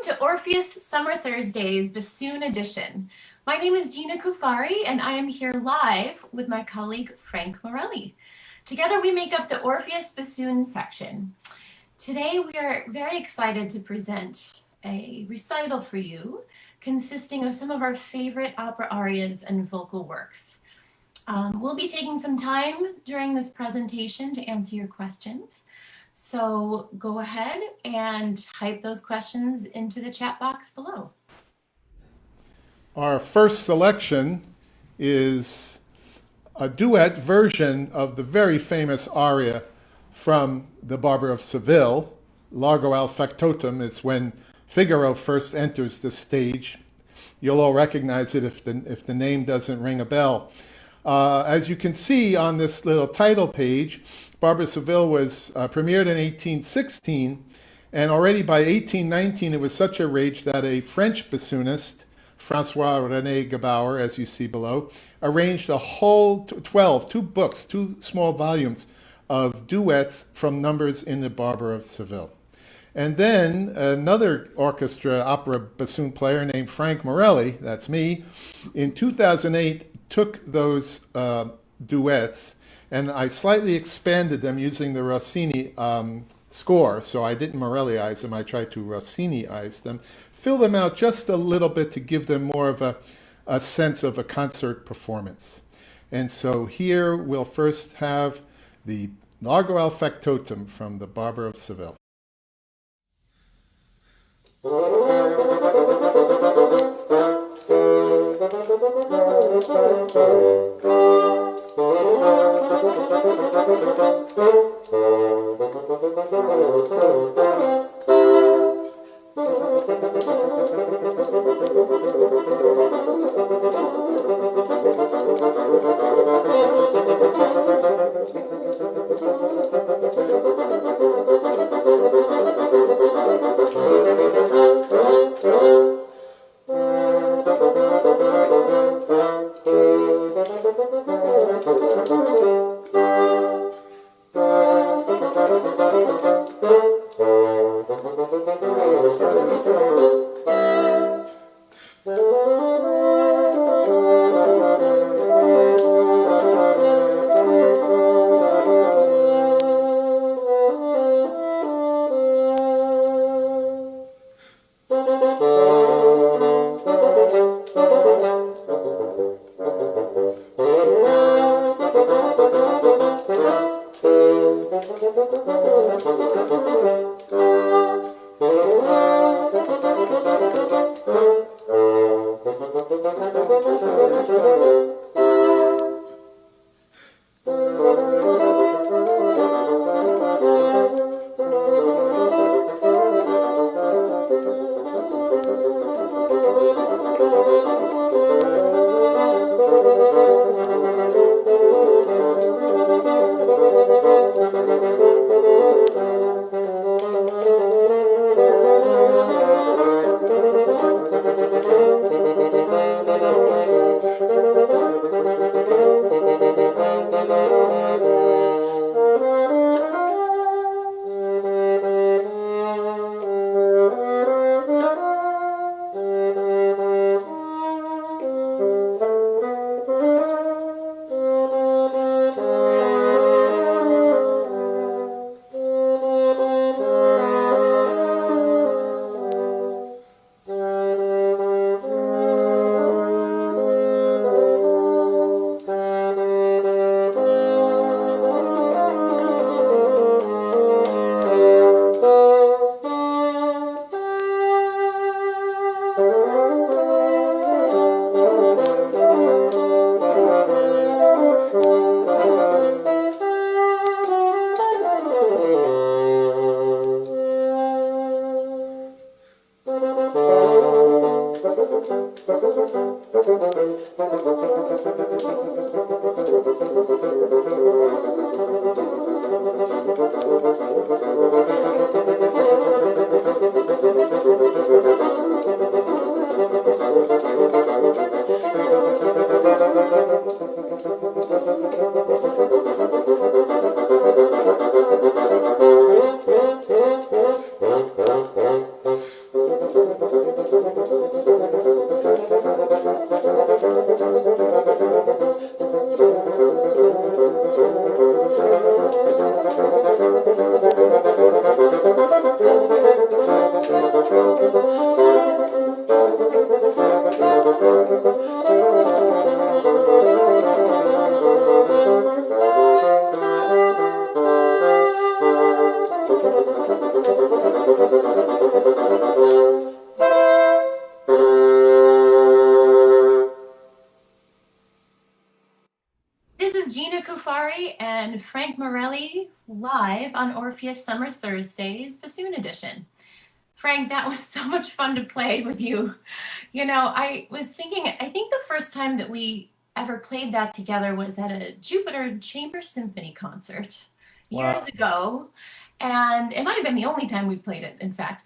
to Orpheus Summer Thursdays Bassoon Edition. My name is Gina Cuffari, and I am here live with my colleague Frank Morelli. Together we make up the Orpheus Bassoon section. Today we are very excited to present a recital for you consisting of some of our favorite opera arias and vocal works. We'll be taking some time during this presentation to answer your questions. So go ahead and type those questions into the chat box below. Our first selection is a duet version of the very famous aria from the Barber of Seville, Largo al factotum. It's when Figaro first enters the stage. You'll all recognize it if the name doesn't ring a bell. As you can see on this little title page, Barber of Seville was premiered in 1816, and already by 1819 it was such a rage that a French bassoonist, François-René Gebauer, as you see below, arranged a whole 2 books, 2 small volumes of duets from numbers in the Barber of Seville. And then another orchestra opera bassoon player named Frank Morelli, that's me, in 2008 took those duets and I slightly expanded them using the Rossini score. So I didn't Morelliize them, I tried to Rossiniize them, fill them out just a little bit to give them more of a sense of a concert performance. And so here we'll first have the Largo al factotum from the Barber of Seville. and Frank Morelli live on Orpheus Summer Thursdays, Bassoon Edition. Frank, that was so much fun to play with you. You know, I was thinking, I think the first time that we ever played that together was at a Jupiter Chamber Symphony concert years ago. And it might have been the only time we played it, in fact.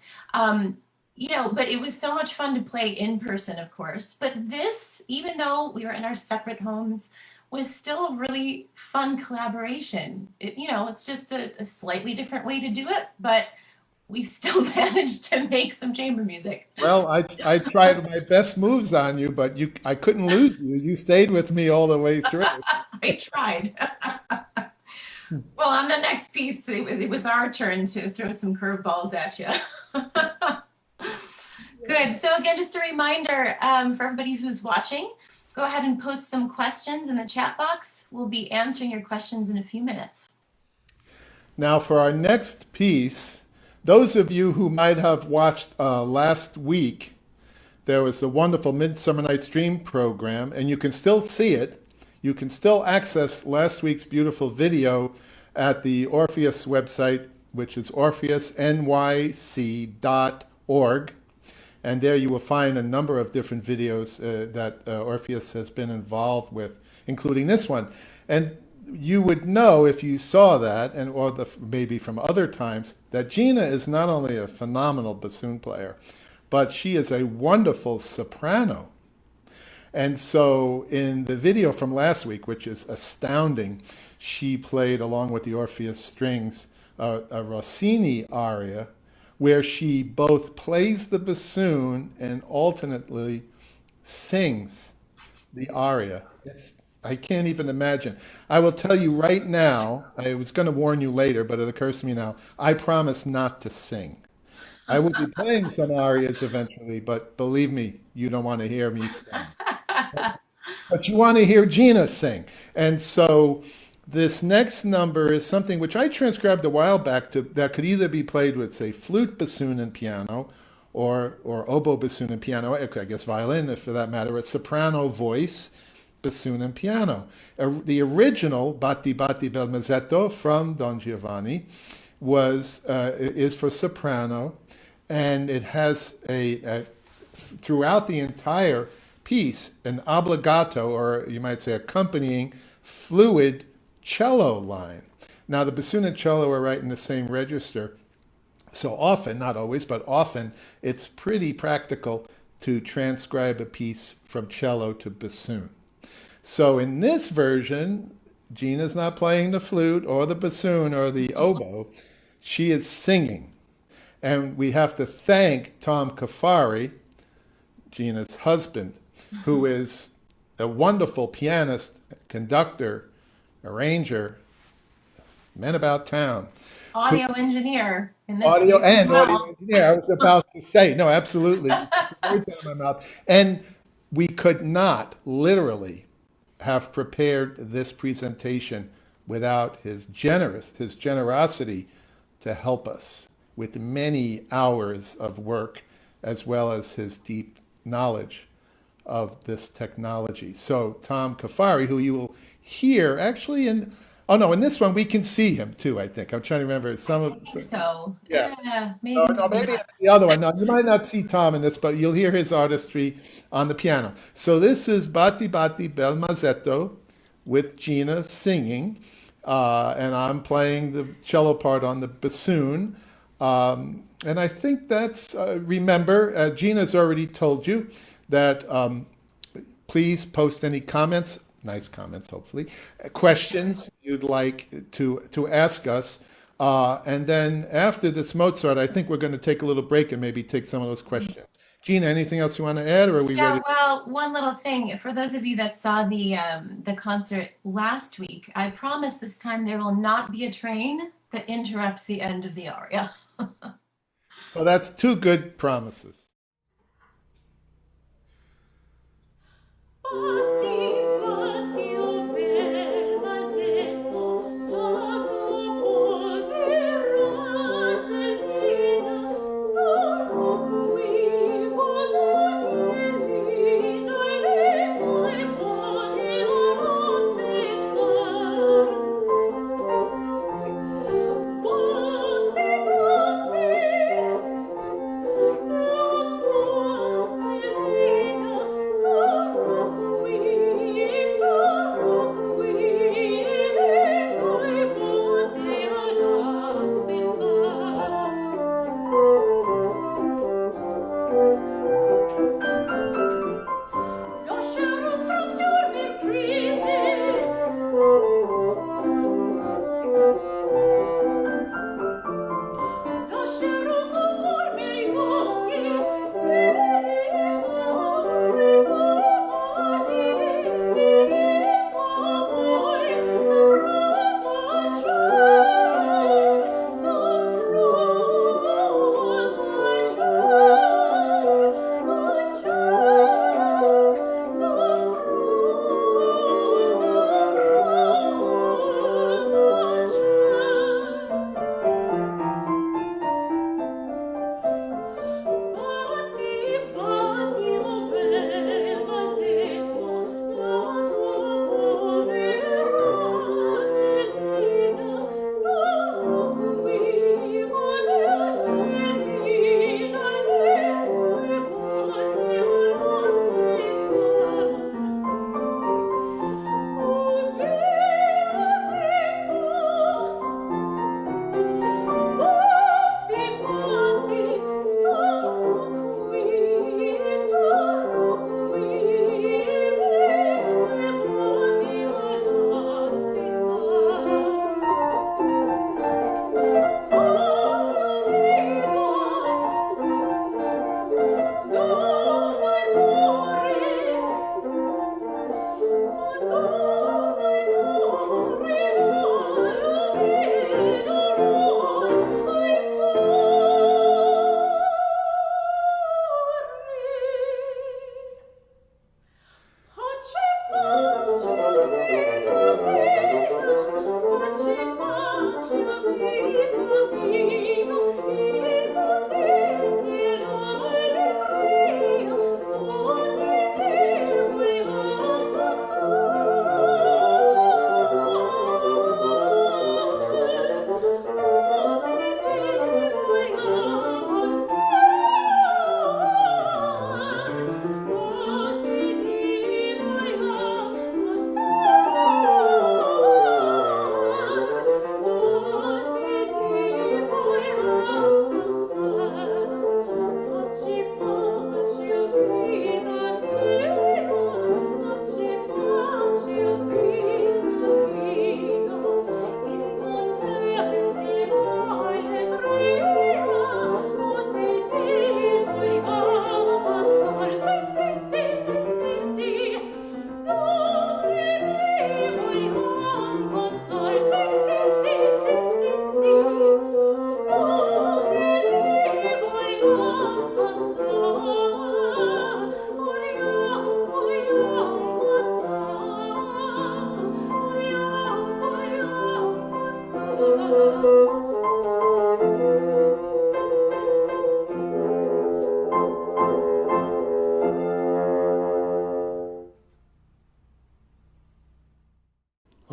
You know, but it was so much fun to play in person, of course. But this, even though we were in our separate homes, was still a really fun collaboration. You know, it's just a slightly different way to do it, but we still managed to make some chamber music. Well, I tried my best moves on you, but I couldn't lose you. You stayed with me all the way through. I tried. Well, on the next piece, it was our turn to throw some curveballs at you. Good. So again, just a reminder for everybody who's watching, go ahead and post some questions in the chat box. We'll be answering your questions in a few minutes. Now, for our next piece, those of you who might have watched last week, there was a wonderful Midsummer Night's Dream program, and you can still see it. You can still access last week's beautiful video at the Orpheus website, which is orpheusnyc.org. And there you will find a number of different videos that Orpheus has been involved with, including this one. And you would know if you saw that, and or maybe from other times, that Gina is not only a phenomenal bassoon player, but she is a wonderful soprano. And so in the video from last week, which is astounding, she played, along with the Orpheus strings, a Rossini aria, where she both plays the bassoon and alternately sings the aria. I can't even imagine. I will tell you right now, I was going to warn you later, but it occurs to me now, I promise not to sing. I will be playing some arias eventually, but believe me, you don't want to hear me sing. But you want to hear Gina sing. And so this next number is something which I transcribed a while back that could either be played with, say, flute, bassoon, and piano, or oboe, bassoon, and piano, I guess violin, if for that matter, a soprano voice, bassoon, and piano. The original Batti Batti bel Masetto from Don Giovanni is for soprano, and it has throughout the entire piece an obbligato, or you might say accompanying, fluid cello line. Now the bassoon and cello are right in the same register, so often, not always, but often, it's pretty practical to transcribe a piece from cello to bassoon. So in this version, Gina's not playing the flute or the bassoon or the oboe, she is singing. And we have to thank Tom Cuffari, Gina's husband, who is a wonderful pianist, conductor, arranger, man about town. Audio engineer. Audio engineer. I was about to say, no, absolutely. Words out of my mouth. And we could not literally have prepared this presentation without his generosity to help us with many hours of work, as well as his deep knowledge of this technology. So Tom Cuffari, who you will hear actually in this one we can see him too, I think. I'm trying to remember Yeah, maybe. No, maybe it's the other one. No, you might not see Tom in this, but you'll hear his artistry on the piano. So this is Batti Batti bel Masetto with Gina singing, and I'm playing the cello part on the bassoon. And I think that's, remember, Gina's already told you that please post any comments, nice comments hopefully, questions you'd like to ask us. And then after this Mozart, I think we're going to take a little break and maybe take some of those questions. Gina, anything else you want to add, or are we ready? Well, one little thing. For those of you that saw the concert last week, I promise this time there will not be a train that interrupts the end of the aria. So that's two good promises.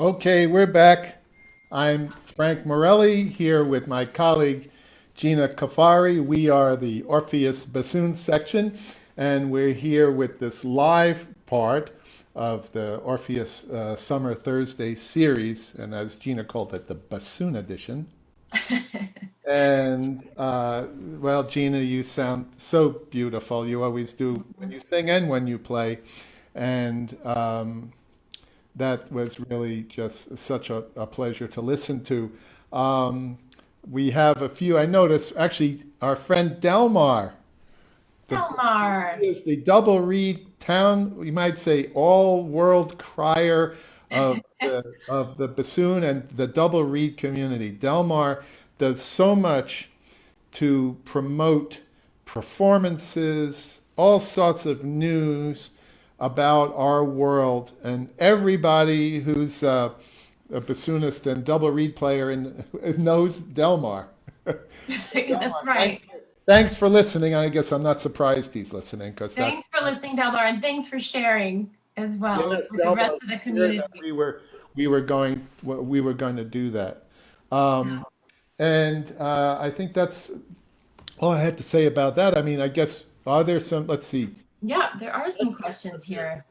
Okay, we're back. I'm Frank Morelli here with my colleague Gina Cuffari. We are the Orpheus Bassoon section, and we're here with this live part of the Orpheus Summer Thursday series, and as Gina called it, the Bassoon edition. And well, Gina, you sound so beautiful. You always do when you sing and when you play. And that was really just such a pleasure to listen to. Um, we have a few, I noticed, actually, our friend Delmar, the, Elmar. he is the double reed town, we might say, all world crier of the bassoon and the double reed community. Delmar does so much to promote performances, all sorts of news about our world, and everybody who's a bassoonist and double reed player and knows Delmar. So That's Delmar, right. thanks for listening. I guess I'm not surprised he's listening because that's Thanks for listening, Delmar, and thanks for sharing as well yes, with the Delmar rest was of the clear that community. we were going to do that. Um, and I think that's all I had to say about that. I mean, I guess are there some? Let's see. Yeah, there are some questions here.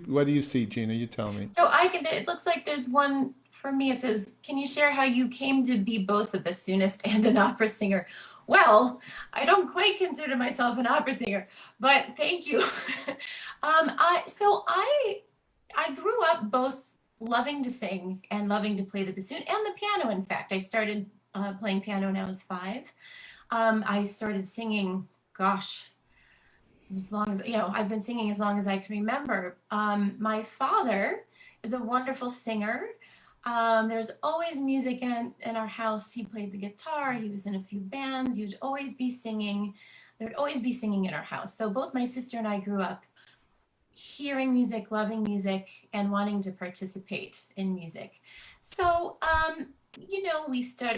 What do you see, Gina? You tell me. So it looks like there's one for me. It says, can you share how you came to be both a bassoonist and an opera singer? Well, I don't quite consider myself an opera singer, but thank you. I grew up both loving to sing and loving to play the bassoon and the piano. In fact, I started playing piano when I was 5. I started singing, gosh, as long as, I've been singing as long as I can remember. My father is a wonderful singer. There's always music in our house. He played the guitar. He was in a few bands. He would always be singing. There would always be singing in our house. So both my sister and I grew up hearing music, loving music, and wanting to participate in music. So,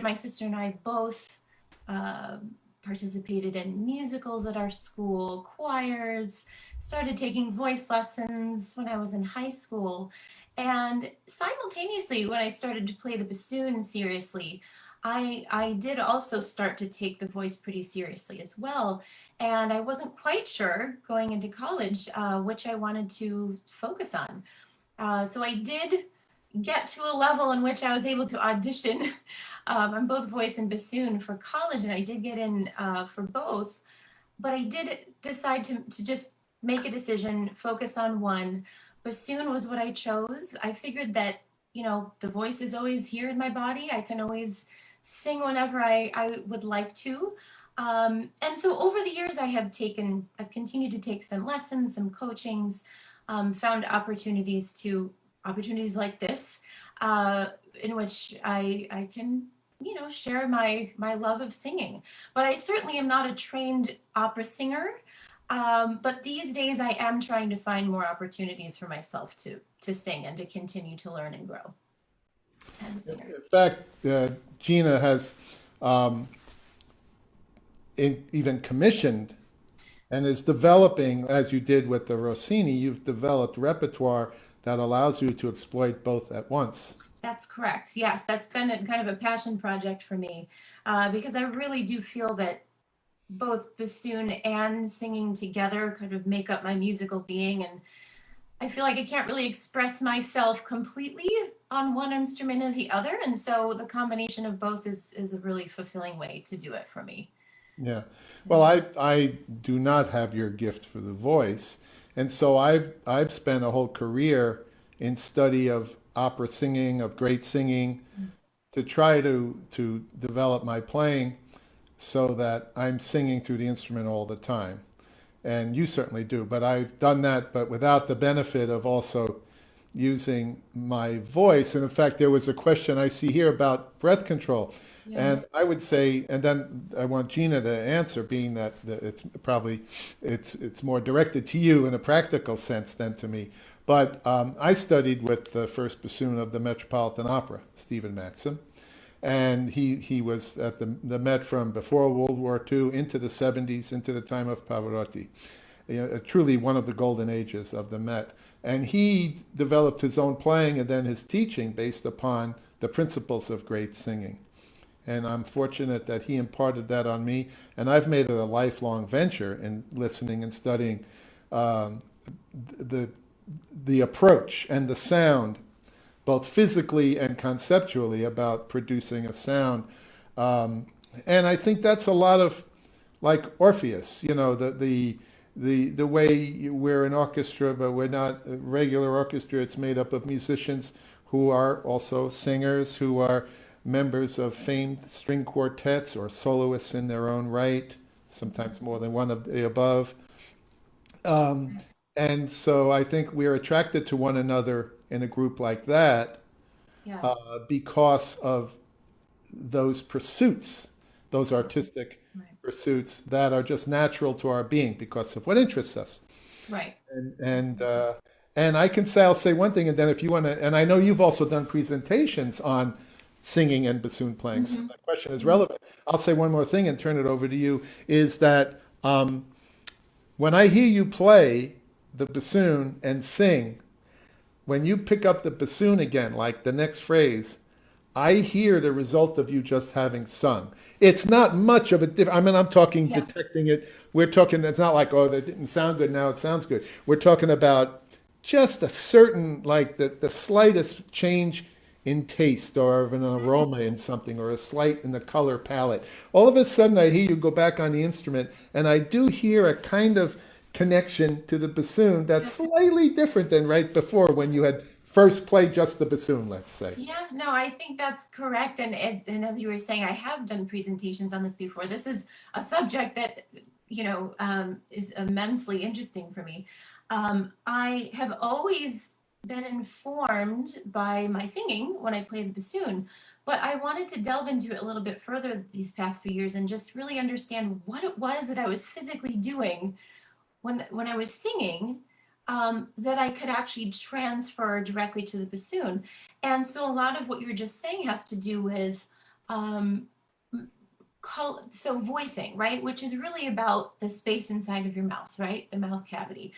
my sister and I both uh, participated in musicals at our school, choirs, started taking voice lessons when I was in high school. And simultaneously, when I started to play the bassoon seriously, I did also start to take the voice pretty seriously as well. And I wasn't quite sure going into college which I wanted to focus on. So I did get to a level in which I was able to audition on both voice and bassoon for college, and I did get in for both. But I did decide to just make a decision, focus on one. Bassoon was what I chose. I figured that, the voice is always here in my body. I can always sing whenever I would like to. And so over the years, I've continued to take some lessons, some coachings, found opportunities like this, in which I can, share my love of singing. But I certainly am not a trained opera singer. But these days I am trying to find more opportunities for myself to sing and to continue to learn and grow as a singer. In fact, Gina has um, even commissioned and is developing, as you did with the Rossini, you've developed repertoire that allows you to exploit both at once. That's correct. Yes, that's been kind of a passion project for me because I really do feel that both bassoon and singing together kind of make up my musical being. And I feel like I can't really express myself completely on one instrument or the other. And so the combination of both is a really fulfilling way to do it for me. Yeah. Well, I do not have your gift for the voice, and so I've spent a whole career in study of opera singing, of great singing, to try to develop my playing so that I'm singing through the instrument all the time. And you certainly do, but I've done that, but without the benefit of also using my voice. And in fact, there was a question I see here about breath control. Yeah. And I would say, and then I want Gina to answer, being that it's probably it's more directed to you in a practical sense than to me. But I studied with the first bassoon of the Metropolitan Opera, Stephen Maxim, and he was at the Met from before World War II into the 70s, into the time of Pavarotti. truly one of the golden ages of the Met. And he developed his own playing and then his teaching based upon the principles of great singing. And I'm fortunate that he imparted that on me. And I've made it a lifelong venture in listening and studying um, the, the approach and the sound, both physically and conceptually, about producing a sound. Um, and I think that's a lot of like Orpheus, the way we're an orchestra, but we're not a regular orchestra. It's made up of musicians who are also singers, who are members of famed string quartets or soloists in their own right, sometimes more than one of the above. Um, and so I think we're attracted to one another in a group like that Yeah. because of those pursuits, those artistic Right. pursuits that are just natural to our being because of what interests us. Right. And and uh, and I can say I'll say one thing, and then if you want to, and I know you've also done presentations on singing and bassoon playing, so Hmm. that question is relevant. I'll say one more thing and turn it over to you. Is that when I hear you play the bassoon and sing, when you pick up the bassoon again, like the next phrase, I hear the result of you just having sung. It's not much of a difference. I mean, I'm talking Yeah. detecting it. We're talking, it's not like, oh, that didn't sound good, now it sounds good. We're talking about just a certain, like the slightest change in taste or of an aroma in something or a slight in the color palette. All of a sudden, I hear you go back on the instrument, and I do hear a kind of connection to the bassoon that's slightly different than right before when you had first played just the bassoon, let's say. Yeah, no, I think that's correct. And as you were saying, I have done presentations on this before. This is a subject that, is immensely interesting for me. I have always been informed by my singing when I play the bassoon, but I wanted to delve into it a little bit further these past few years and just really understand what it was that I was physically doing when I was singing, that I could actually transfer directly to the bassoon. And so a lot of what you were just saying has to do with um, so voicing, right? Which is really about the space inside of your mouth, right? The mouth cavity,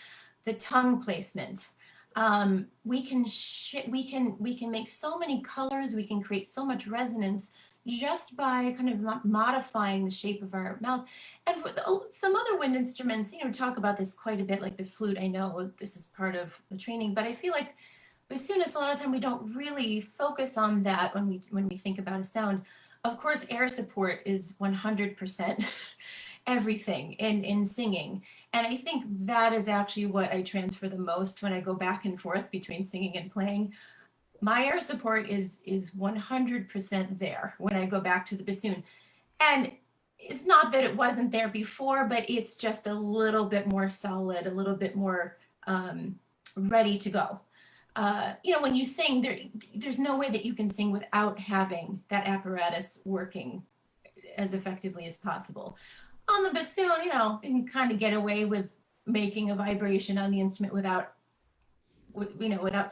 the tongue placement. We can make so many colors. We can create so much resonance just by kind of modifying the shape of our mouth. And with some other wind instruments, talk about this quite a bit, like the flute. I know this is part of the training, but I feel like bassoonists, a lot of time we don't really focus on that when we think about a sound. Of course, air support is 100% everything in singing. And I think that is actually what I transfer the most when I go back and forth between singing and playing. My air support is 100% there when I go back to the bassoon. And it's not that it wasn't there before, but it's just a little bit more solid, a little bit more ready to go. When you sing, there's no way that you can sing without having that apparatus working as effectively as possible. On the bassoon, you can kind of get away with making a vibration on the instrument without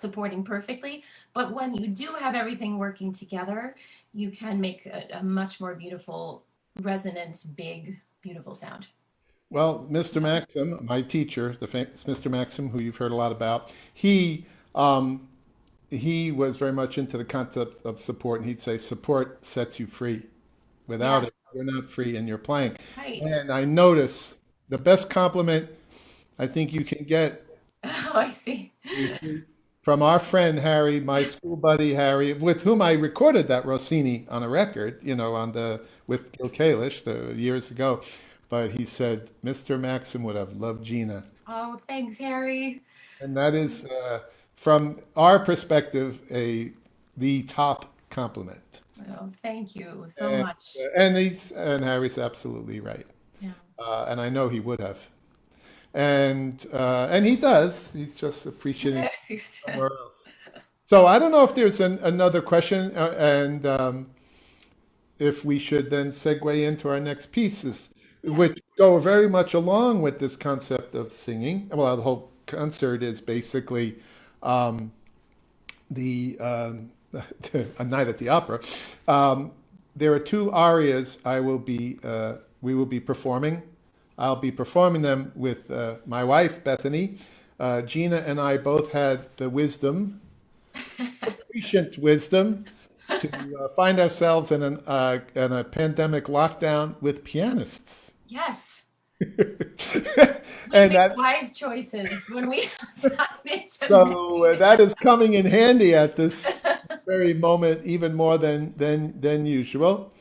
supporting perfectly. But when you do have everything working together, you can make a much more beautiful, resonant, big, beautiful sound. Well, Mr. Maxim, my teacher, the famous Mr. Maxim, who you've heard a lot about, um, he was very much into the concept of support, and he'd say, support sets you free. Without Yeah, it, you're not free and you're playing. right. And I notice the best compliment I think you can get Oh, I see. is from our friend Harry, my school buddy Harry, with whom I recorded that Rossini on a record, on the with Gil Kalish years ago. But he said Mr. Maxim would have loved Gina, Oh, thanks, Harry. and that is, from our perspective, a the top compliment. Oh, thank you so And much. and Harry's absolutely right, Yeah. and I know he would have, and he does. He's just appreciating somewhere else. So I don't know if there's another question, and if we should then segue into our next pieces, Yeah. which go very much along with this concept of singing. Well, the whole concert is basically um, the a night at the opera. Um, there are two arias we will be performing. I'll be performing them with my wife, Bethany. Gina and I both had the wisdom, prescient wisdom, to find ourselves in a pandemic lockdown with pianists. Yes. We And make that, wise choices when we decided to so make. that is coming in handy at this very moment, even more than usual.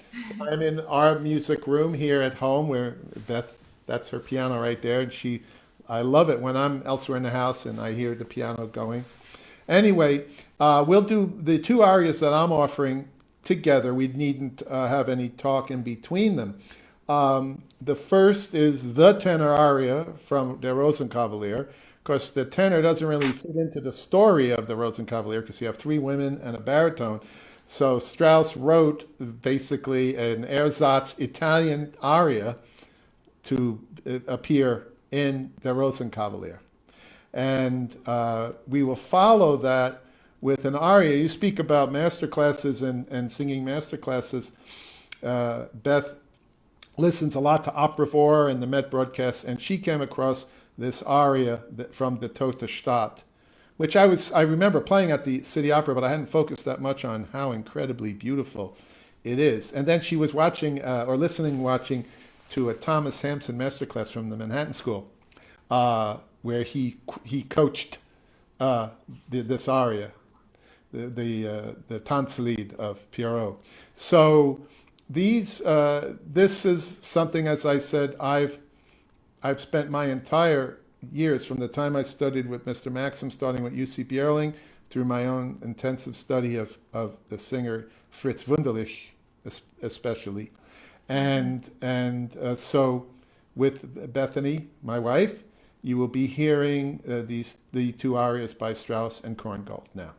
I'm in our music room here at home where Beth, that's her piano right there. And I love it when I'm elsewhere in the house and I hear the piano going. Anyway, we'll do the two arias that I'm offering together. We needn't have any talk in between them. The first is the tenor aria from the Rosenkavalier. Of course, the tenor doesn't really fit into the story of the Rosenkavalier because you have three women and a baritone. So Strauss wrote basically an ersatz Italian aria to appear in the Rosenkavalier. And we will follow that with an aria. You speak about master classes and singing master classes. Beth listens a lot to Opera 4 and the Met broadcasts, and she came across this aria from the Tote Stadt, which I remember playing at the City Opera, but I hadn't focused that much on how incredibly beautiful it is. And then she was watching to a Thomas Hampson masterclass from the Manhattan School, where he coached this aria, the Tanzlied of Pierrot. So this is something, as I said, I've spent my entire years from the time I studied with Mr. Maxim, starting with UC Bierling, through my own intensive study of the singer Fritz Wunderlich, especially, so with Bethany, my wife, you will be hearing the two arias by Strauss and Korngold now.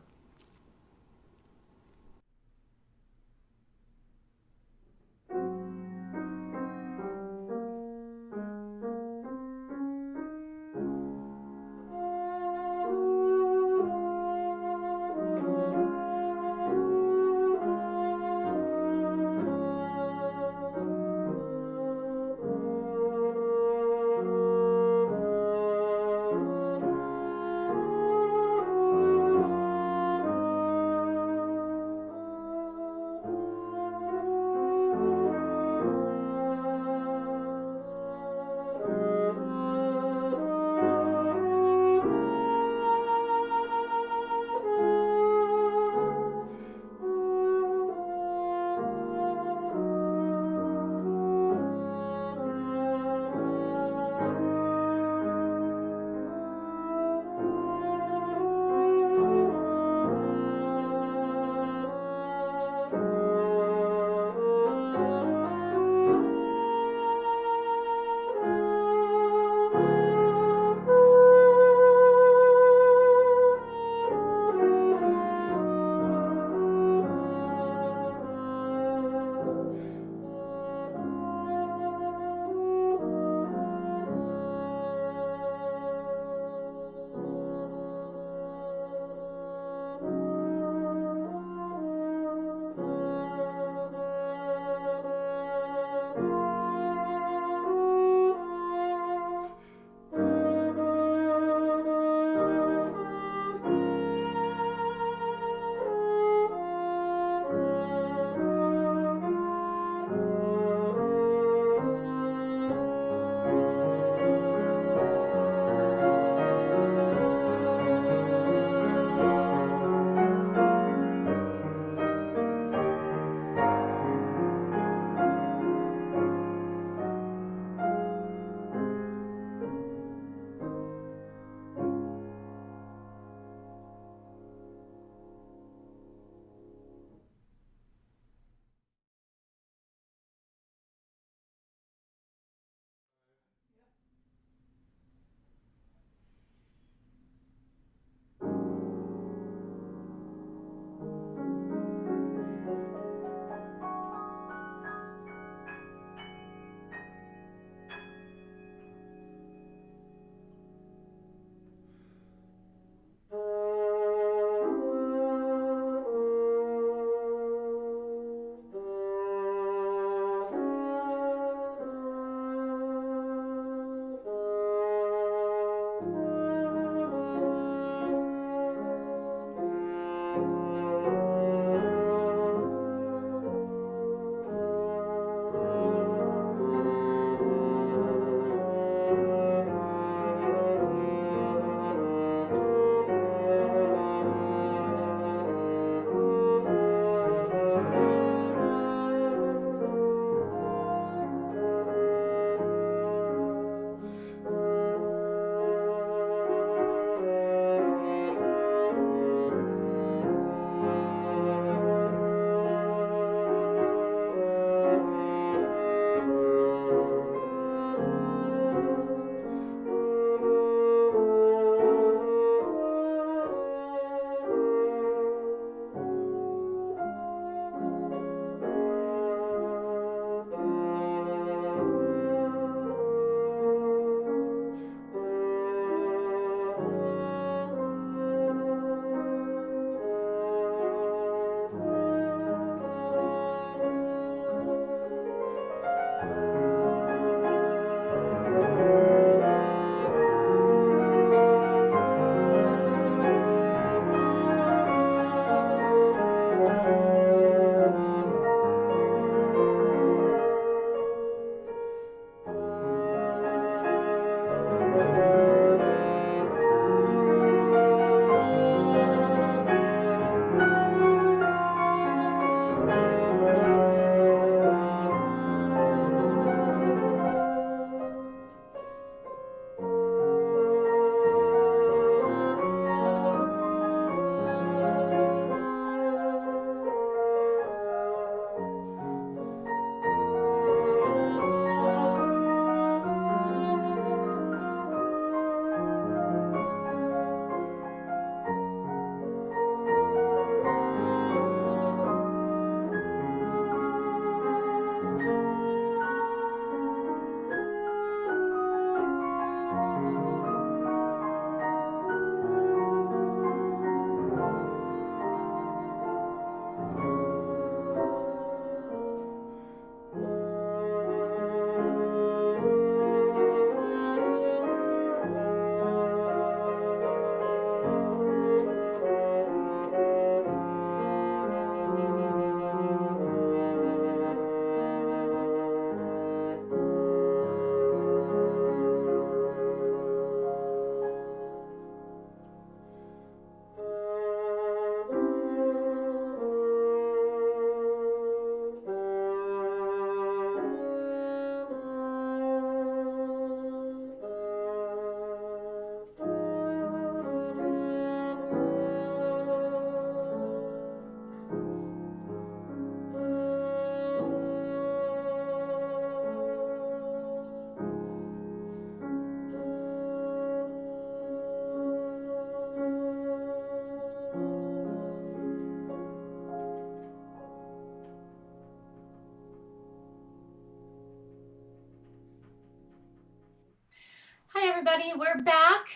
Hi, everybody. We're back.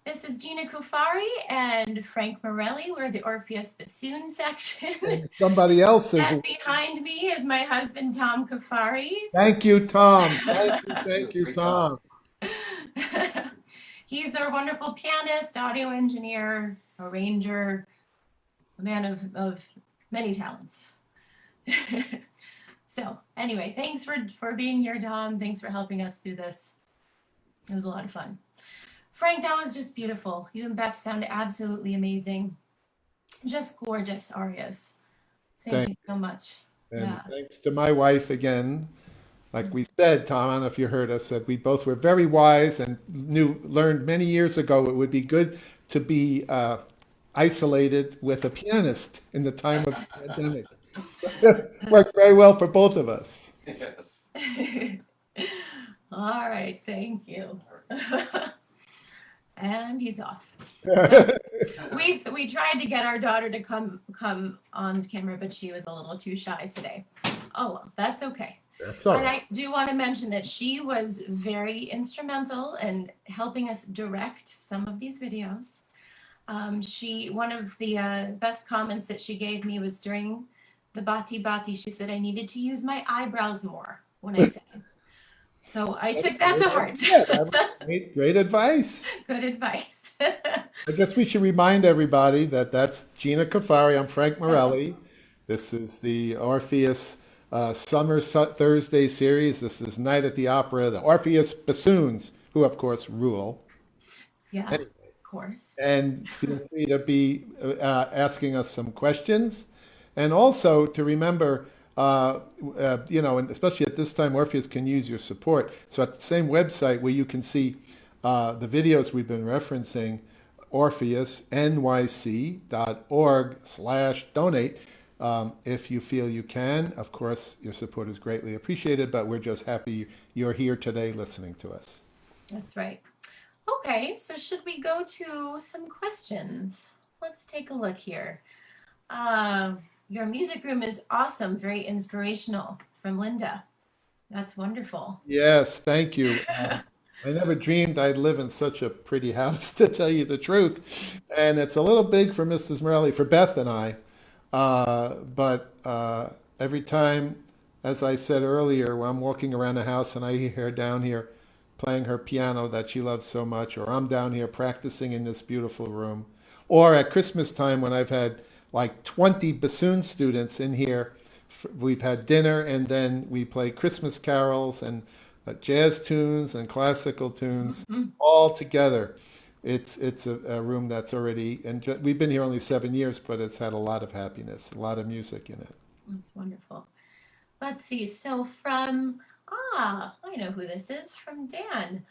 This is Gina Cuffari and Frank Morelli. We're the Orpheus Bassoon section. And somebody else is. And behind me is my husband, Tom Cuffari. Thank you, Tom. Thank you, Tom. He's our wonderful pianist, audio engineer, arranger, a man of many talents. So anyway, thanks for being here, Tom. Thanks for helping us through this. It was a lot of fun. Frank, that was just beautiful. You and Beth sound absolutely amazing. Just gorgeous arias. Thank you so much. And Yeah. thanks to my wife again. Like we said, Tom, I don't know if you heard us, that we both were very wise and learned many years ago it would be good to be isolated with a pianist in the time of the pandemic. Worked very well for both of us. Yes. All right, thank you. And he's off. We tried to get our daughter to come on camera, but she was a little too shy today. Oh well, that's okay. That's all And right. I do want to mention that she was very instrumental in helping us direct some of these videos. One of the best comments that she gave me was during the Batti. She said I needed to use my eyebrows more when I sang. So I took that to heart. Yeah, that was great advice. Good advice. I guess we should remind everybody that that's Gina Cuffari. I'm Frank Morelli. This is the Orpheus Summer Thursday series. This is Night at the Opera, the Orpheus Bassoons, who of course rule. Yeah, Anyway, of course. and feel free to be asking us some questions. And also to remember, and especially at this time, Orpheus can use your support. So at the same website where you can see the videos we've been referencing, orpheusnyc.org/donate. If you feel you can, of course, your support is greatly appreciated, but we're just happy you're here today listening to us. That's right. Okay, so should we go to some questions? Let's take a look here. Your music room is awesome, very inspirational, from Linda. That's wonderful. Yes, thank you. I never dreamed I'd live in such a pretty house, to tell you the truth. And it's a little big for Mrs. Morelli, for Beth and I. But every time, as I said earlier, when I'm walking around the house and I hear her down here playing her piano that she loves so much, or I'm down here practicing in this beautiful room, or at Christmas time when I've had like 20 bassoon students in here, we've had dinner and then we play Christmas carols, and jazz tunes and classical tunes Mhm. all together. It's a room that's already, and we've been here only 7 years, but it's had a lot of happiness, a lot of music in it. That's wonderful. Let's see. So I know who this is, from Dan.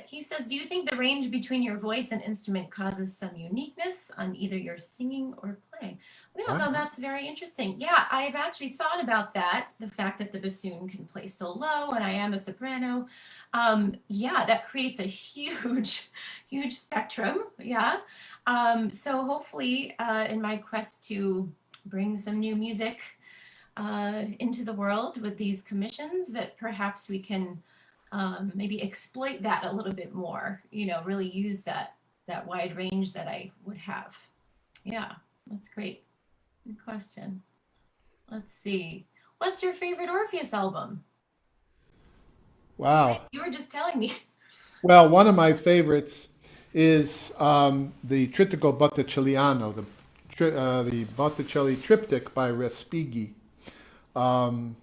He says, do you think the range between your voice and instrument causes some uniqueness on either your singing or playing? Yeah, Wow. so that's very interesting. Yeah, I've actually thought about that, the fact that the bassoon can play so low and I am a soprano. Yeah, that creates a huge, huge spectrum. Yeah. So hopefully, in my quest to bring some new music into the world with these commissions, that perhaps we can maybe exploit that a little bit more, really use that wide range that I would have. Yeah, that's great. Good question. Let's see. What's your favorite Orpheus album? Wow. You were just telling me. Well, one of my favorites is the Trittico Botticelliano, the Botticelli triptych by Respighi. Um,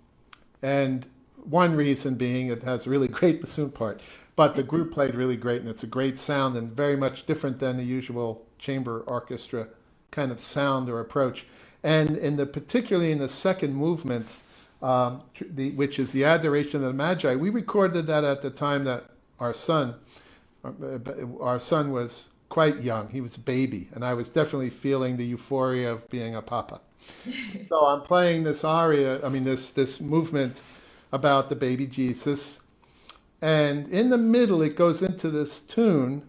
and one reason being it has a really great bassoon part, but the group played really great, and it's a great sound and very much different than the usual chamber orchestra kind of sound or approach. And particularly in the second movement, which is the Adoration of the Magi, we recorded that at the time that our son, our son was quite young. He was a baby, and I was definitely feeling the euphoria of being a papa. So I'm playing this aria, I mean this movement about the baby Jesus, and in the middle it goes into this tune.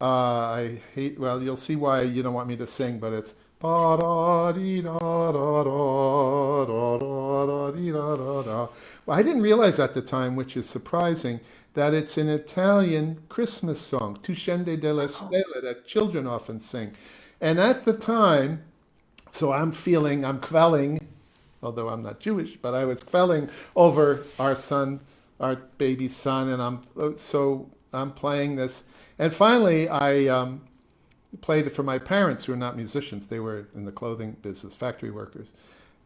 I hate. Well, you'll see why you don't want me to sing, but it's ba da dee da da da da da da dee da da da. Well, I didn't realize at the time, which is surprising, that it's an Italian Christmas song, Tu scende della Oh, stella, that children often sing. And at the time, so I'm quelling, although I'm not Jewish, but I was quelling over our son, our baby son, and I'm playing this. And finally, I played it for my parents, who are not musicians. They were in the clothing business, factory workers.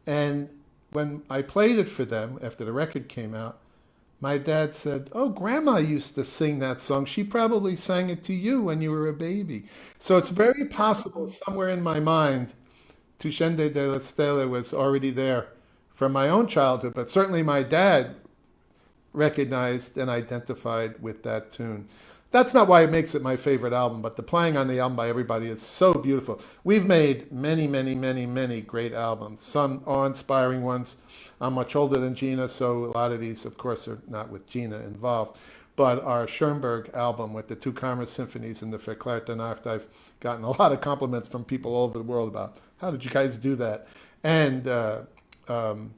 And when I played it for them after the record came out, my dad said, "Oh, Grandma used to sing that song. She probably sang it to you when you were a baby." So it's very possible somewhere in my mind Tushende de la Stella was already there from my own childhood, but certainly my dad recognized and identified with that tune. That's not why it makes it my favorite album, but the playing on the album by everybody is so beautiful. We've made many, many, many, many great albums, some awe-inspiring ones. I'm much older than Gina, so a lot of these, of course, are not with Gina involved. But our Schoenberg album with the two Kammer symphonies and the Verklärte Nacht, I've gotten a lot of compliments from people all over the world about how did you guys do that? And um,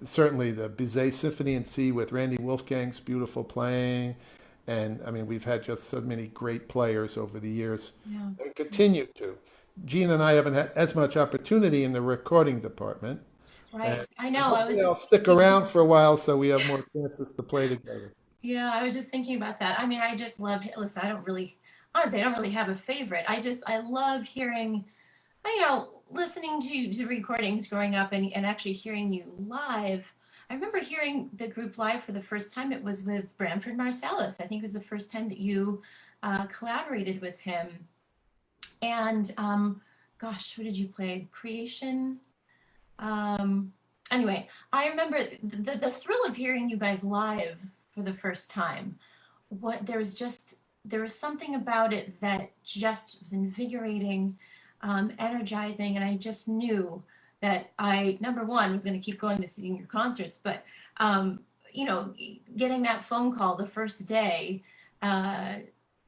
certainly the Bizet Symphony in C with Randy Wolfgang's beautiful playing. And I mean, we've had just so many great players over the years yeah. and continue to. Gene and I haven't had as much opportunity in the recording department. And Right. I know. I was hopefully I'll just stick thinking. around for a while so we have more chances to play together. Yeah, I was just thinking about that. I mean, I just loved, listen, I don't really, honestly, I don't really have a favorite. I loved hearing, listening to recordings growing up, and actually hearing you live. I remember hearing the group live for the first time. It was with Branford Marsalis. I think it was the first time that you collaborated with him. And gosh, what did you play? Creation. Um, anyway, I remember the thrill of hearing you guys live for the first time. There was something about it that just was invigorating, energizing, and I just knew that I, number one, was going to keep going to seeing your concerts, but um, getting that phone call the first day uh,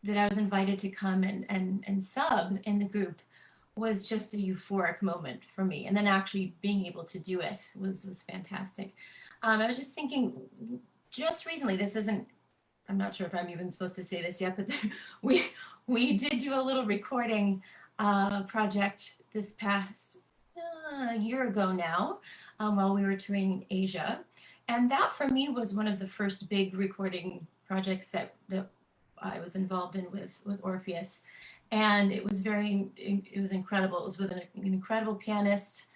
that I was invited to come and sub in the group was just a euphoric moment for me. And then actually being able to do it was fantastic. I was just thinking, just recently, this isn't, I'm not sure if I'm even supposed to say this yet, but we we did do a little recording project this past year ago now, while we were touring Asia. And that for me was one of the first big recording projects that I was involved in with Orpheus. And it was incredible. It was with an incredible pianist,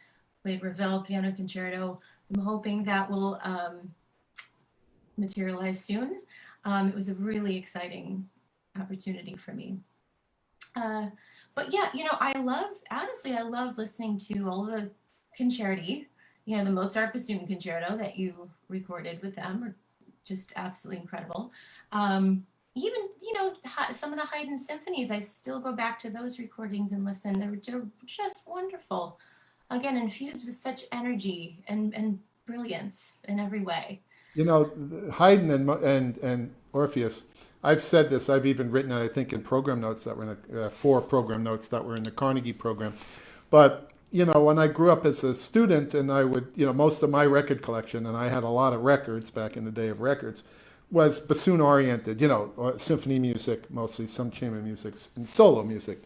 played Ravel Piano Concerto. So I'm hoping that will materialize soon. It was a really exciting opportunity for me. Uh, but yeah, honestly, I love listening to all the concerti, the Mozart bassoon concerto that you recorded with them are just absolutely incredible. Even, some of the Haydn symphonies, I still go back to those recordings and listen. They're just wonderful. Again, infused with such energy and brilliance in every way. Haydn and Orpheus. I've said this. I've even written it, I think, in program notes that were in four program notes that were in the Carnegie program. But when I grew up as a student, and I would, most of my record collection, and I had a lot of records back in the day of records, was bassoon oriented. Symphony music, mostly some chamber music and solo music.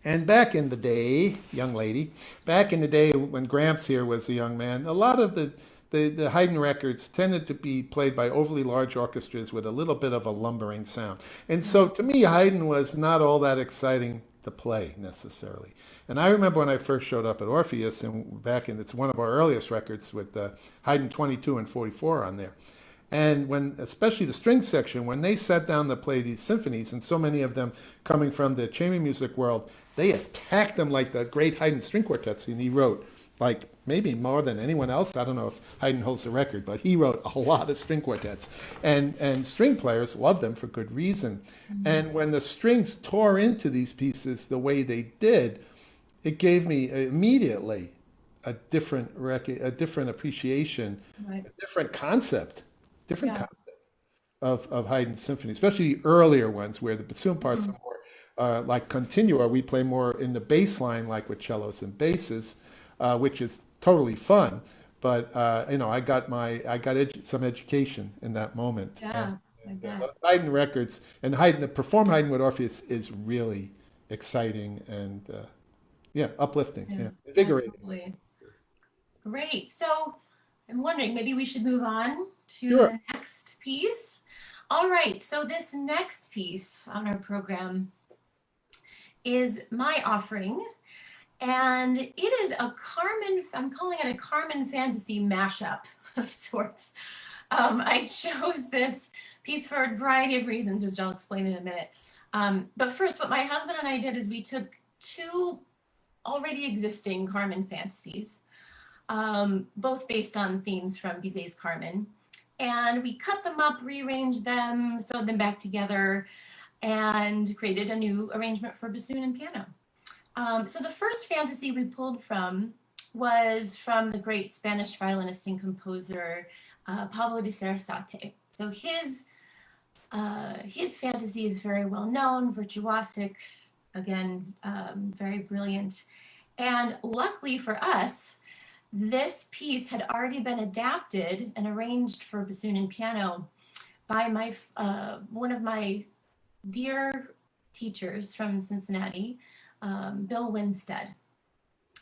And back in the day, young lady, back in the day when Gramps here was a young man, a lot of the Haydn records tended to be played by overly large orchestras with a little bit of a lumbering sound. And so to me, Haydn was not all that exciting to play necessarily. And I remember when I first showed up at Orpheus, and it's one of our earliest records with Haydn 22 and 44 on there. And when, especially the string section, when they sat down to play these symphonies, and so many of them coming from the chamber music world, they attacked them like the great Haydn string quartets. And he wrote, like maybe more than anyone else. I don't know if Haydn holds the record, but he wrote a lot of string quartets. And string players loved them for good reason. And when the strings tore into these pieces the way they did, it gave me immediately a different appreciation, Right. a different concept Yeah. of Haydn symphony, especially the earlier ones where the bassoon parts Mhm. are more like continua. We play more in the bass line, like with cellos and basses, which is totally fun. But some education in that moment, Yeah, I bet. those Haydn records and Haydn to perform Haydn with Orpheus is really exciting and yeah, uplifting, Yeah, yeah, invigorating. absolutely. Great. So I'm wondering, maybe we should move on to Sure. the next piece. All right. So this next piece on our program is my offering. And it is I'm calling it a Carmen Fantasy mashup of sorts. I chose this piece for a variety of reasons, which I'll explain in a minute. But first, what my husband and I did is we took two already existing Carmen fantasies, both based on themes from Bizet's Carmen. And we cut them up, rearranged them, sewed them back together, and created a new arrangement for bassoon and piano. So the first fantasy we pulled from was from the great Spanish violinist and composer Pablo de Sarasate. So his fantasy is very well known, virtuosic, again, very brilliant. And luckily for us, this piece had already been adapted and arranged for bassoon and piano by one of my dear teachers from Cincinnati, Bill Winstead.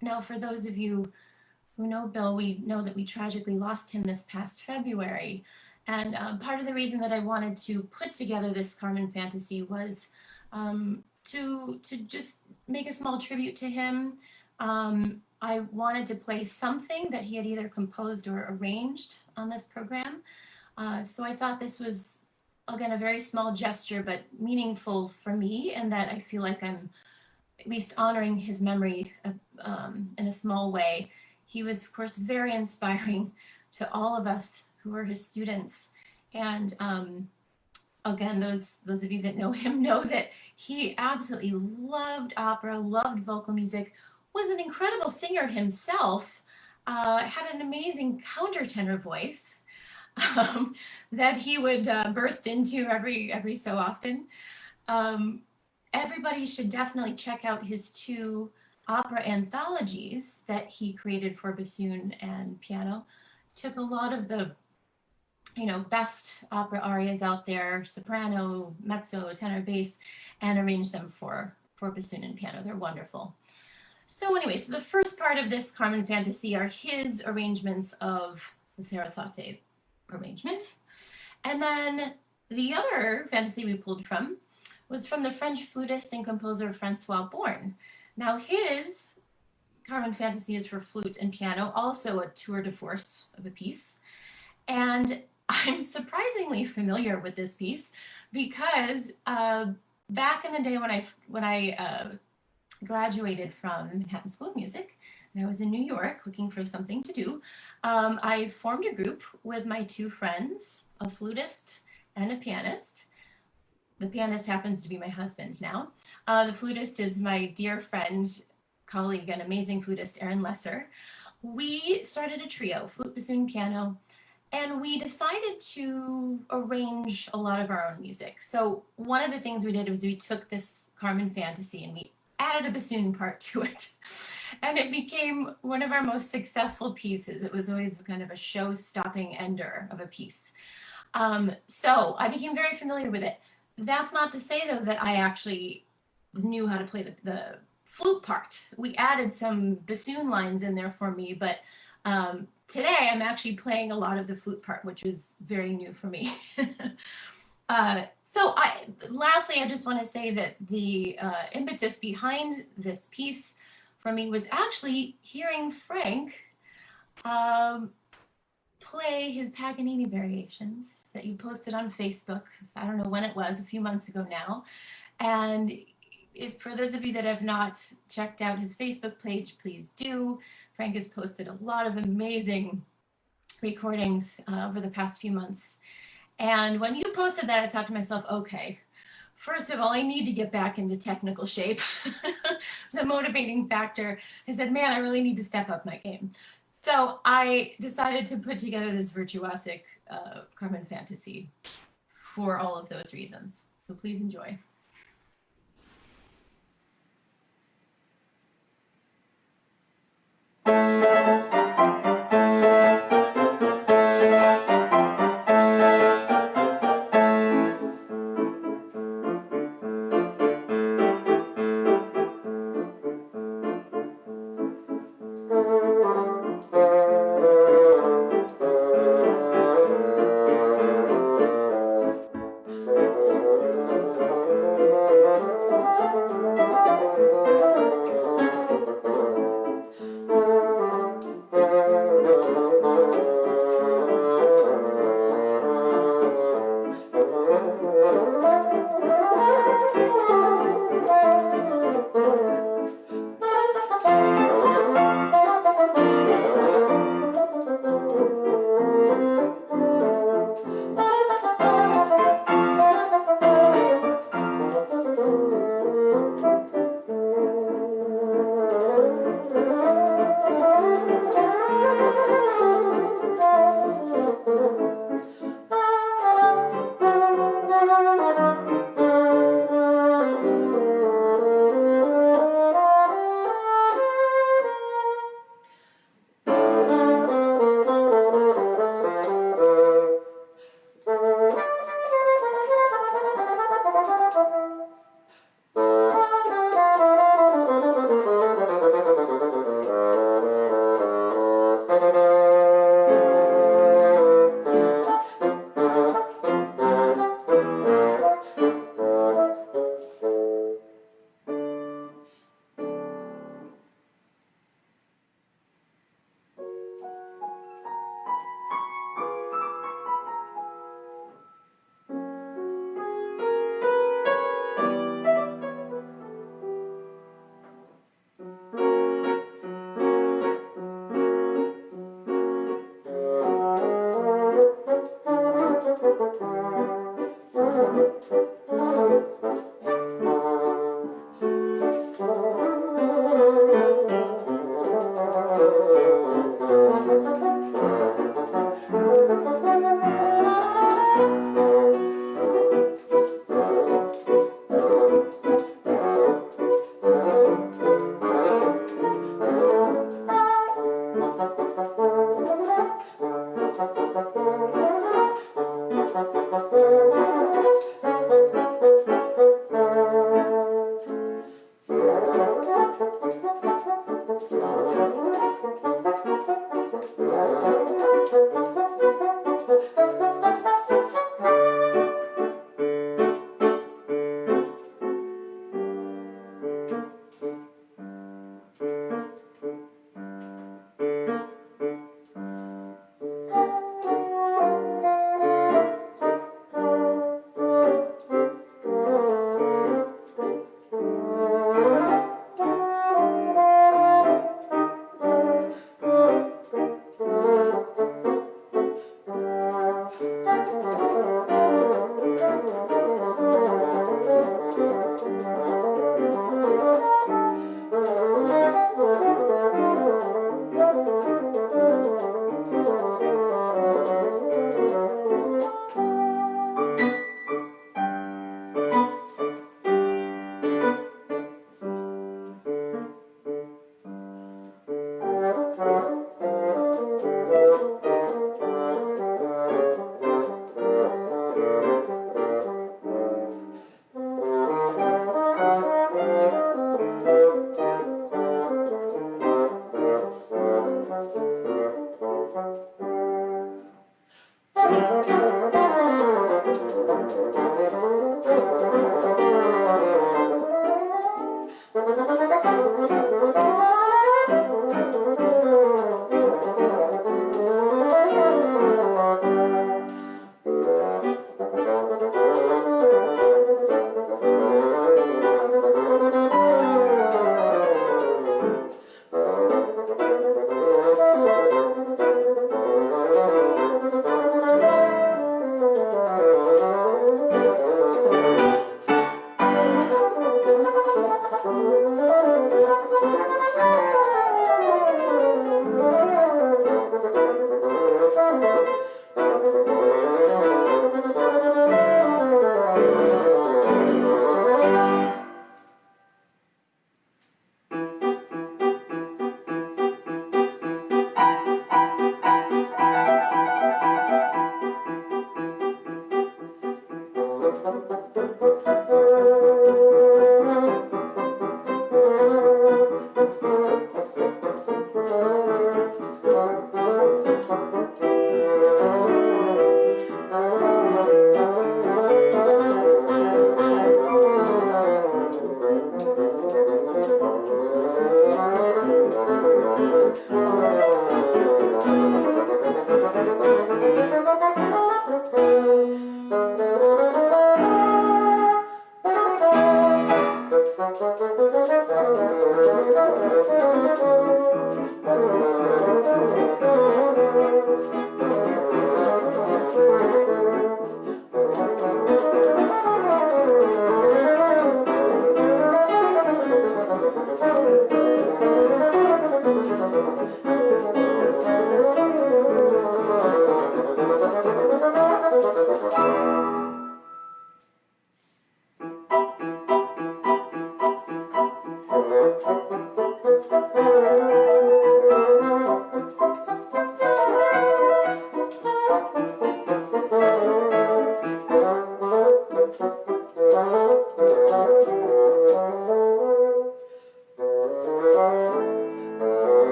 Now, for those of you who know Bill, we know that we tragically lost him this past February. And part of the reason that I wanted to put together this Carmen Fantasy was to just make a small tribute to him. I wanted to play something that he had either composed or arranged on this program. So I thought this was, again, a very small gesture, but meaningful for me, and that I feel like I'm at least honoring his memory in a small way. He was, of course, very inspiring to all of us who were his students. And again, those of you that know him know that he absolutely loved opera, loved vocal music, was an incredible singer himself, had an amazing countertenor voice that he would burst into every so often. Um, Everybody should definitely check out his two opera anthologies that he created for bassoon and piano. Took a lot of the best opera arias out there, soprano, mezzo, tenor, bass, and arranged them for bassoon and piano. They're wonderful. So anyway, so the first part of this Carmen Fantasy are his arrangements of the Sarasate arrangement. And then the other fantasy we pulled from was from the French flutist and composer Francois Born. Now his Carmen Fantasy is for flute and piano, also a tour de force of a piece. And I'm surprisingly familiar with this piece because back in the day when I graduated from Manhattan School of Music and I was in New York looking for something to do, I formed a group with my two friends, a flutist and a pianist. The pianist happens to be my husband now. The flutist is my dear friend, colleague, and amazing flutist, Aaron Lesser. We started a trio, flute, bassoon, piano, and we decided to arrange a lot of our own music. So one of the things we did was we took this Carmen Fantasy and we added a bassoon part to it. And it became one of our most successful pieces. It was always kind of a show-stopping ender of a piece. So I became very familiar with it. That's not to say, though, that I actually knew how to play the flute part. We added some bassoon lines in there for me, but today I'm actually playing a lot of the flute part, which is very new for me. Lastly, I just want to say that the impetus behind this piece for me was actually hearing Frank play his Paganini variations that you posted on Facebook. I don't know when it was, a few months ago now. And for those of you that have not checked out his Facebook page, please do. Frank has posted a lot of amazing recordings over the past few months. And when you posted that, I thought to myself, okay, first of all, I need to get back into technical shape. It's a motivating factor. I said, man, I really need to step up my game. So I decided to put together this virtuosic Carmen Fantasy for all of those reasons. So please enjoy.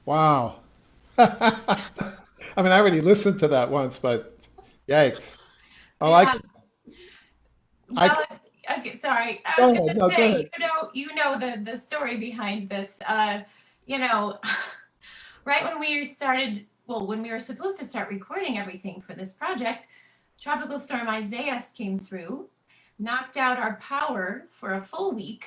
Wow. I mean, I already listened to that once, but yikes. Oh, Yeah. I Well, could, okay, sorry. I go was ahead. gonna No, go say, ahead. you know the story behind this. You know, right when we started, well, when we were supposed to start recording everything for this project, Tropical Storm Isaias came through, knocked out our power for a full week.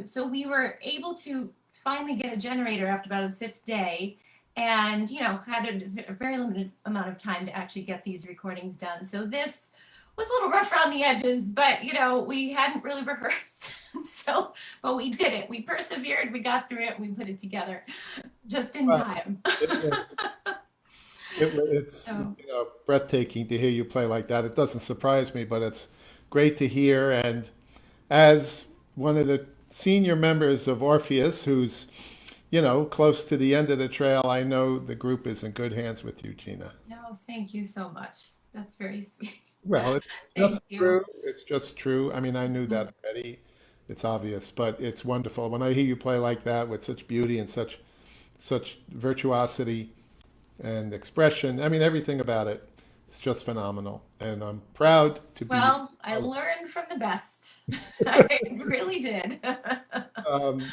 So we were able to finally get a generator after about the fifth day, and had a very limited amount of time to actually get these recordings done. So this was a little rough around the edges, but we hadn't really rehearsed. So, but we did it. We persevered. We got through it. We put it together just in Well, time. it was, it's So breathtaking to hear you play like that. It doesn't surprise me, but it's great to hear. And as one of the senior members of Orpheus, who's close to the end of the trail, I know the group is in good hands with you, Gina. no, thank you so much. That's very sweet. Well, it's Thank just you. true. It's just true. I mean, I knew that already. It's obvious, but it's wonderful when I hear you play like that with such beauty and such virtuosity and expression. I mean, everything about it. It's just phenomenal, and I'm proud to be. Well, I learned from the best. I really did. Um,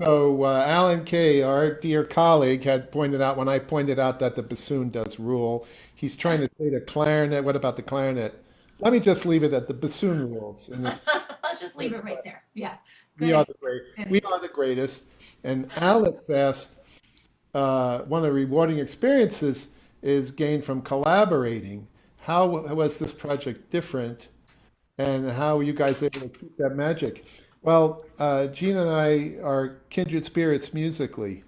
Alan Kay, our dear colleague, had pointed out when I pointed out that the bassoon does rule. He's trying to say the clarinet. What about the clarinet? Let me just leave it at the bassoon rules. And Let's just leave it right there. Yeah. we Good are answer. the great. Good We answer. are the greatest. And Alex asked, one of the rewarding experiences is gained from collaborating. How was this project different, and how were you guys able to keep that magic? Well, Gina and I are kindred spirits musically,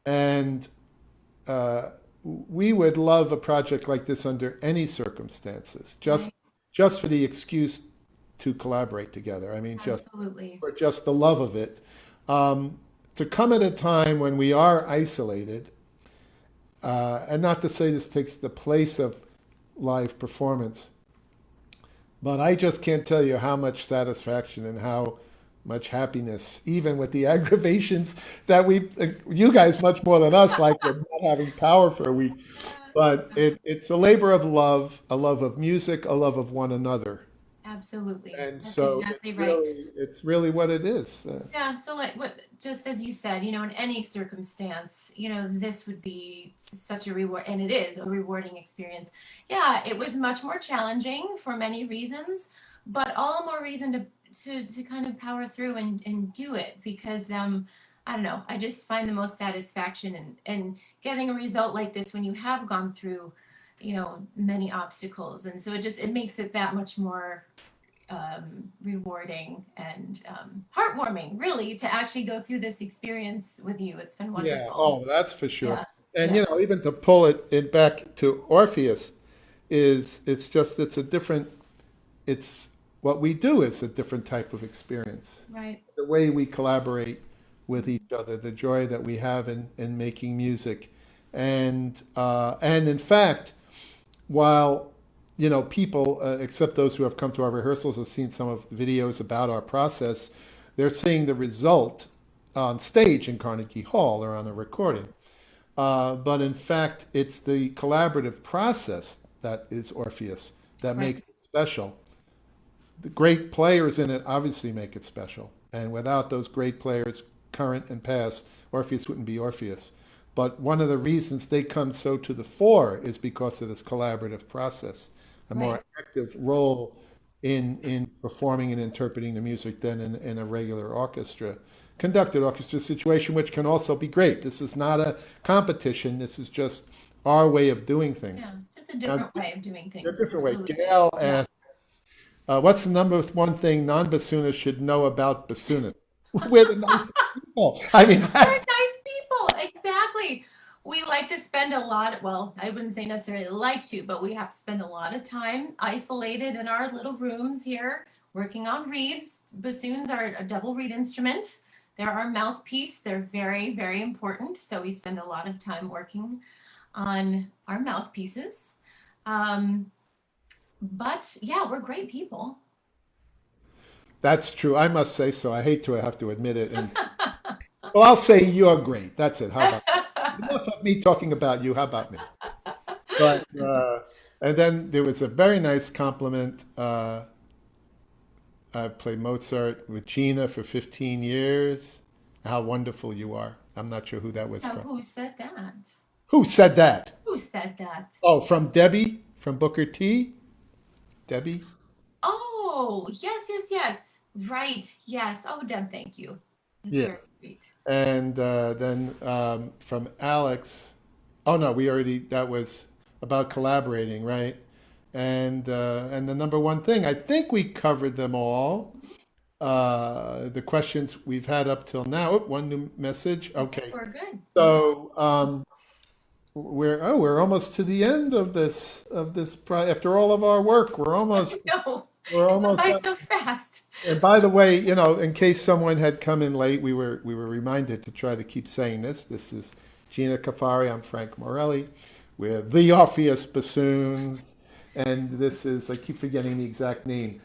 and we would love a project like this under any circumstances. Right. Just for the excuse to collaborate together. I mean, just Absolutely. for just the love of it. To come at a time when we are isolated, and not to say this takes the place of live performance, but I just can't tell you how much satisfaction and how much happiness, even with the aggravations that you guys much more than us, like with not having power for a week. But it's a labor of love, a love of music, a love of one another. Absolutely. And That's so exactly right. it's really what it is. Yeah, so like what just as you said, in any circumstance, this would be such a reward, and it is a rewarding experience. Yeah, it was much more challenging for many reasons, but all the more reason to kind of power through and do it because I don't know, I just find the most satisfaction in getting a result like this when you have gone through, many obstacles. And so it makes it that much more rewarding and heartwarming, really, to actually go through this experience with you. It's been Yeah, wonderful. oh, that's for sure. Yeah, And yeah, even to pull it back to Orpheus it's a different it's what we do is a different type of experience. right, The way we collaborate with each other, the joy that we have in making music. And in fact, while people, except those who have come to our rehearsals, have seen some of the videos about our process, they're seeing the result on stage in Carnegie Hall or on a recording. But in fact, it's the collaborative process that is Orpheus that right, makes it special. The great players in it obviously make it special. And without those great players, current and past, Orpheus wouldn't be Orpheus. But one of the reasons they come so to the fore is because of this collaborative process, a right. more active role in performing and interpreting the music than in a regular orchestra, conducted orchestra situation, which can also be great. This is not a competition. This is just our way of doing Yeah, things. just a Now, different way of doing a things. different way. Absolutely. Gail Yeah. asked, what's the number one thing non-bassoonists should know about bassoonists? We're the nicest people. I mean, We're nice people. Exactly. We like to spend a lot, well, I wouldn't say necessarily like to, but we have to spend a lot of time isolated in our little rooms here working on reeds. Bassoons are a double reed instrument. They're our mouthpiece. They're very, very important. So we spend a lot of time working on our mouthpieces. Um, but yeah, we're great people. that's true. I must say so. I hate to have to admit it. And well, I'll say you're great. That's it. How about enough of me talking about you? How about me? But and then there was a very nice compliment. I've played Mozart with Gina for 15 years. How wonderful you are. I'm not sure who that was Now, from. who said that? Who said that? Who said that? Oh, from Debbie from Booker T. Debbie. Oh, yes, yes, yes. Right. Yes. Oh, Deb, thank you. That's Yeah. very sweet. And then from Alex, oh no, we already that was about collaborating, right? And the number one thing, I think we covered them all. The questions we've had up till now. Oh, one new message. I think Okay, we're good. Yeah. so we're almost to the end of after all of our work, No, we're it went almost. by so fast. And by the way, in case someone had come in late, we were reminded to try to keep saying this. This is Gina Cuffari. I'm Frank Morelli. We're the Orpheus Bassoons, and this is I keep forgetting the exact name.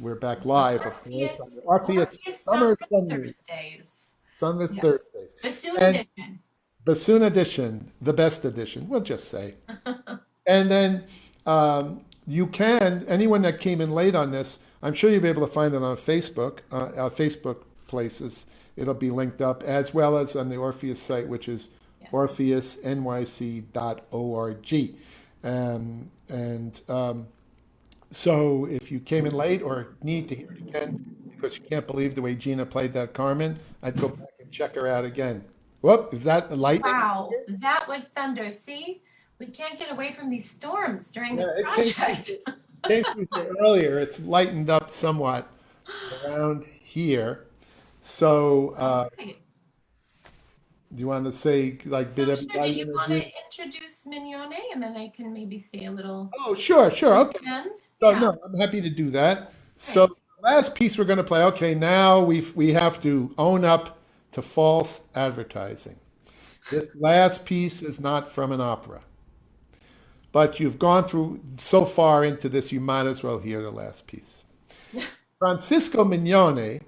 We're back live, of course, on Orpheus, the Orpheus Orpheus Summer Summer Sundays, Thursdays. Summer Yes. Thursdays, Bassoon and edition. Bassoon Edition, the best edition. We'll just say. And then you can, anyone that came in late on this, I'm sure you'll be able to find it on Facebook, our Facebook places. It'll be linked up as well as on the Orpheus site, which is Yes. orpheusnyc.org. And so if you came in late or need to hear it again because you can't believe the way Gina played that Carmen, I'd go back and check her out again. Whoop, is that the lightning? Wow, that was thunder. See, we can't get away from these storms during Yeah, this it project. came through here earlier. It's lightened up somewhat around here. So, Right. do you want to say, like, bid So sure, did everybody you in want adieu? to introduce Mignone and then I can maybe say a little Oh, sure, sure. at Okay. the end? So, Yeah. no, I'm happy to do that. So Right. the last piece we're going to play, okay, now we have to own up to false advertising. This last piece is not from an opera, but you've gone through so far into this, you might as well hear the last piece. Francisco Mignone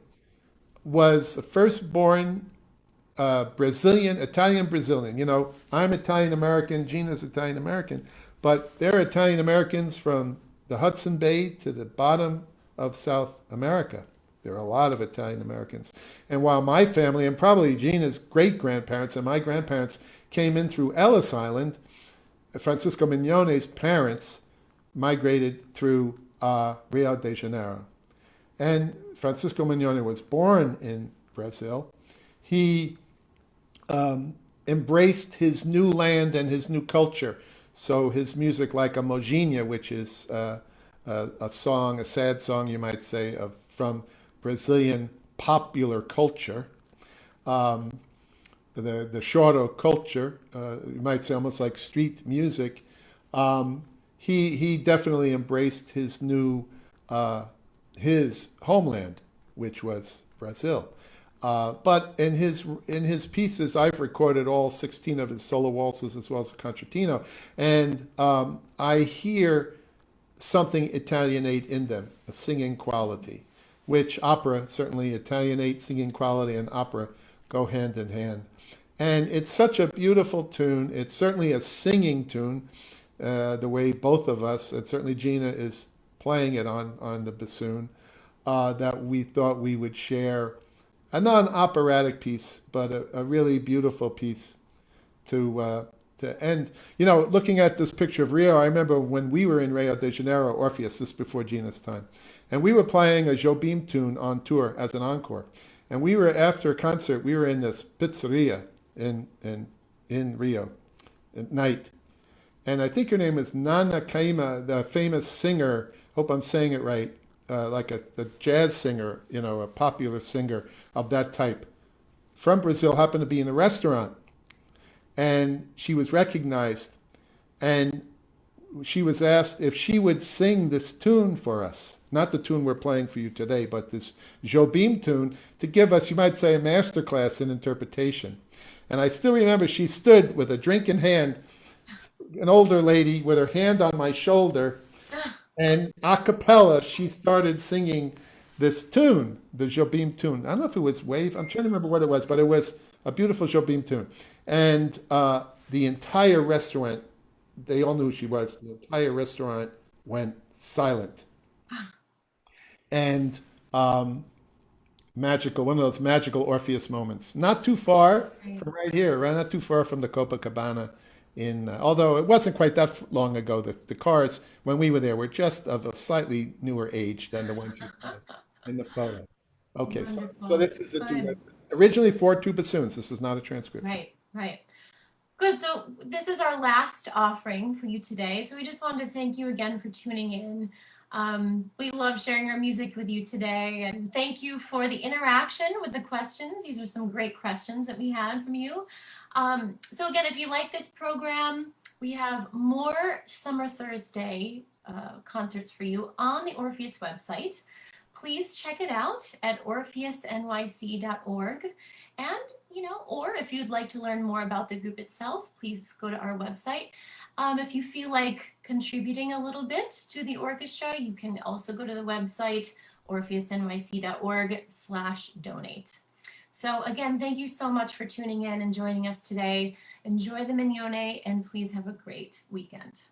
was a firstborn Brazilian, Italian Brazilian. You know, I'm Italian American, Gina's Italian American, but they're Italian Americans from the Hudson Bay to the bottom of South America. There are a lot of Italian Americans. And while my family, and probably Gina's great grandparents and my grandparents, came in through Ellis Island, Francisco Mignone's parents migrated through Rio de Janeiro. And Francisco Mignone was born in Brazil. He embraced his new land and his new culture. So his music, like a Moginha, which is a song, a sad song, you might say, from Brazilian popular culture, the choro culture, you might say almost like street music. He definitely embraced his homeland, which was Brazil. But in his pieces, I've recorded all 16 of his solo waltzes as well as the concertino, and I hear something Italianate in them, a singing quality, which opera certainly Italianate singing quality and opera go hand in hand. And it's such a beautiful tune. It's certainly a singing tune, the way both of us, and certainly Gina is playing it on the bassoon, that we thought we would share a non-operatic piece, but a really beautiful piece to end. You know, looking at this picture of Rio, I remember when we were in Rio de Janeiro, Orpheus, this before Gina's time, and we were playing a Jobim tune on tour as an encore. And we were after a concert, we were in this pizzeria in Rio at night, and I think her name is Nana Kaima, the famous singer. Hope I'm saying it right. Like a jazz singer, you know, a popular singer of that type from Brazil, happened to be in a restaurant, and she was recognized, and she was asked if she would sing this tune for us, not the tune we're playing for you today, but this Jobim tune, to give us, you might say, a master class in interpretation. And I still remember she stood with a drink in hand, an older lady with her hand on my shoulder, and a cappella, she started singing this tune, the Jobim tune. I don't know if it was Wave, I'm trying to remember what it was, but it was a beautiful Jobim tune. And the entire restaurant, they all knew who she was, the entire restaurant went silent. And magical, one of those magical Orpheus moments. Not too far Right. from right here, right? Not too far from the Copacabana. Although it wasn't quite that long ago, the cars when we were there were just of a slightly newer age than the ones you see in the photo. Okay, so Wonderful. this is a duet, Good. originally for two bassoons. This is not a transcription. Right. Right. Good. So this is our last offering for you today. So we just wanted to thank you again for tuning in. We love sharing our music with you today, and thank you for the interaction with the questions. These are some great questions that we had from you. So again, if you like this program, we have more Summer Thursday concerts for you on the Orpheus website. Please check it out at orpheusnyc.org. And, or if you'd like to learn more about the group itself, please go to our website. If you feel like contributing a little bit to the orchestra, you can also go to the website, orpheusnyc.org/donate. So again, thank you so much for tuning in and joining us today. Enjoy the Mignone, and please have a great weekend.